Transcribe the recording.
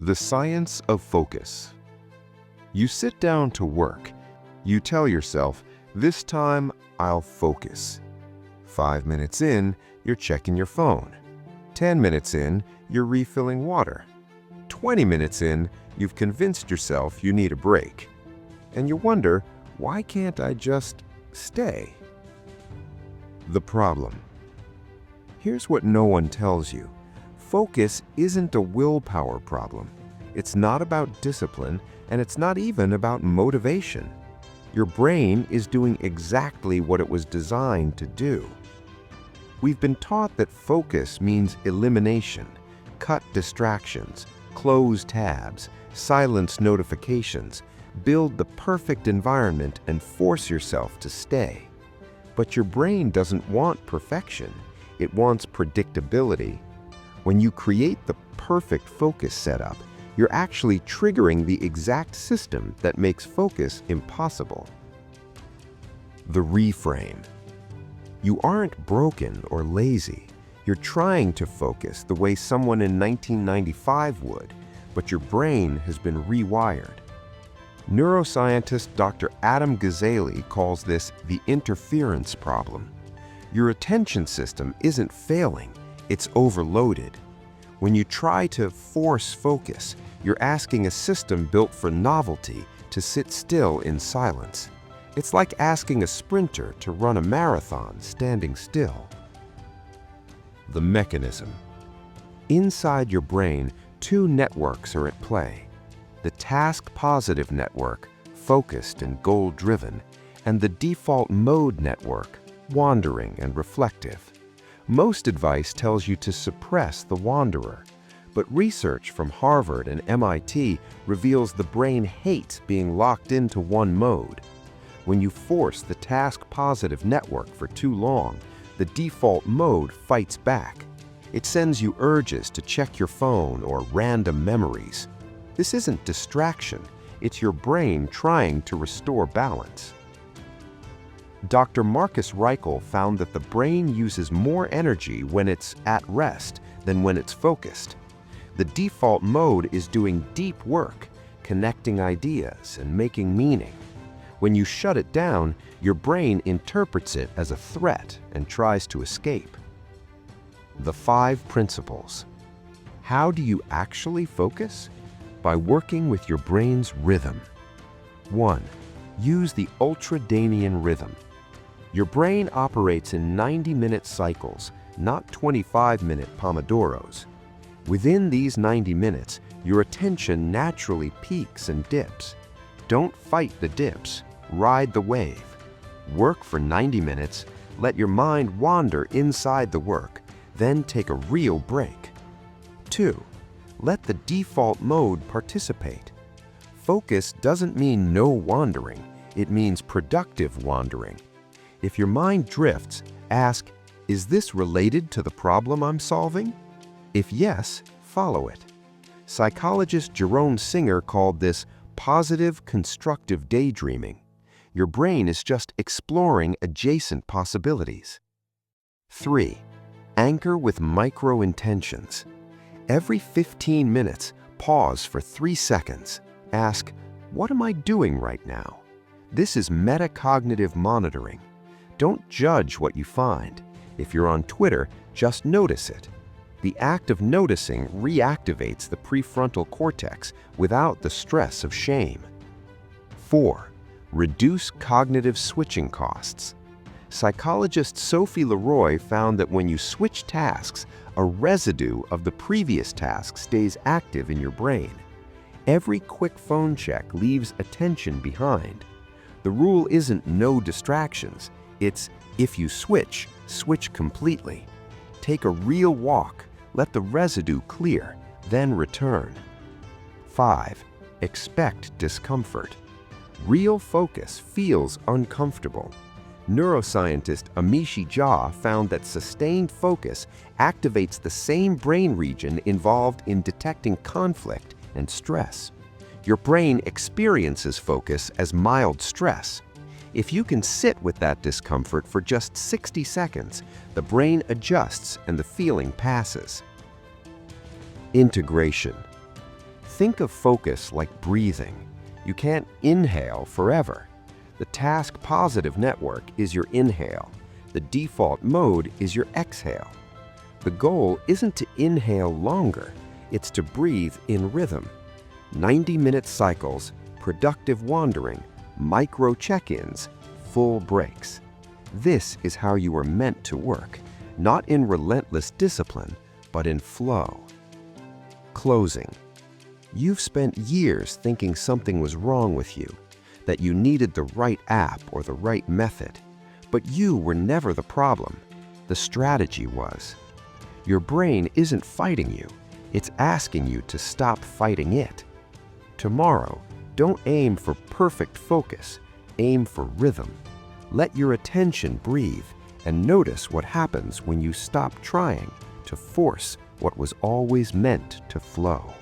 The science of focus. You sit down to work. You tell yourself, this time I'll focus. 5 minutes in, you're checking your phone. 10 minutes in, you're refilling water. 20 minutes in, you've convinced yourself you need a break. And you wonder, why can't I just stay? The problem. Here's what no one tells you. Focus isn't a willpower problem. It's not about discipline, and it's not even about motivation. Your brain is doing exactly what it was designed to do. We've been taught that focus means elimination, cut distractions, close tabs, silence notifications, build the perfect environment, and force yourself to stay. But your brain doesn't want perfection. It wants predictability. When you create the perfect focus setup, you're actually triggering the exact system that makes focus impossible. The reframe. You aren't broken or lazy. You're trying to focus the way someone in 1995 would, but your brain has been rewired. Neuroscientist Dr. Adam Gazzaley calls this the interference problem. Your attention system isn't failing, it's overloaded. When you try to force focus, you're asking a system built for novelty to sit still in silence. It's like asking a sprinter to run a marathon standing still. The mechanism. Inside your brain, two networks are at play. The task-positive network, focused and goal-driven, and the default mode network, wandering and reflective. Most advice tells you to suppress the wanderer, but research from Harvard and MIT reveals the brain hates being locked into one mode. When you force the task-positive network for too long, the default mode fights back. It sends you urges to check your phone or random memories. This isn't distraction, it's your brain trying to restore balance. Dr. Marcus Reichel found that the brain uses more energy when it's at rest than when it's focused. The default mode is doing deep work, connecting ideas and making meaning. When you shut it down, your brain interprets it as a threat and tries to escape. The 5 principles. How do you actually focus? By working with your brain's rhythm. 1. Use the ultradian rhythm. Your brain operates in 90-minute cycles, not 25-minute pomodoros. Within these 90 minutes, your attention naturally peaks and dips. Don't fight the dips, ride the wave. Work for 90 minutes, let your mind wander inside the work, then take a real break. 2. Let the default mode participate. Focus doesn't mean no wandering, it means productive wandering. If your mind drifts, ask, is this related to the problem I'm solving? If yes, follow it. Psychologist Jerome Singer called this positive constructive daydreaming. Your brain is just exploring adjacent possibilities. 3. Anchor with micro-intentions. Every 15 minutes, pause for 3 seconds. Ask, what am I doing right now? This is metacognitive monitoring. Don't judge what you find. If you're on Twitter, just notice it. The act of noticing reactivates the prefrontal cortex without the stress of shame. 4. Reduce cognitive switching costs. Psychologist Sophie Leroy found that when you switch tasks, a residue of the previous task stays active in your brain. Every quick phone check leaves attention behind. The rule isn't no distractions. It's, if you switch, switch completely. Take a real walk, let the residue clear, then return. 5. Expect discomfort. Real focus feels uncomfortable. Neuroscientist Amishi Jha found that sustained focus activates the same brain region involved in detecting conflict and stress. Your brain experiences focus as mild stress. If you can sit with that discomfort for just 60 seconds, the brain adjusts and the feeling passes. Integration. Think of focus like breathing. You can't inhale forever. The task-positive network is your inhale. The default mode is your exhale. The goal isn't to inhale longer, it's to breathe in rhythm. 90-minute cycles, productive wandering, micro check-ins, full breaks. This is how you are meant to work, not in relentless discipline, but in flow. Closing. You've spent years thinking something was wrong with you, that you needed the right app or the right method. But you were never the problem. The strategy was. Your brain isn't fighting you. It's asking you to stop fighting it. Tomorrow, don't aim for perfect focus. Aim for rhythm. Let your attention breathe and notice what happens when you stop trying to force what was always meant to flow.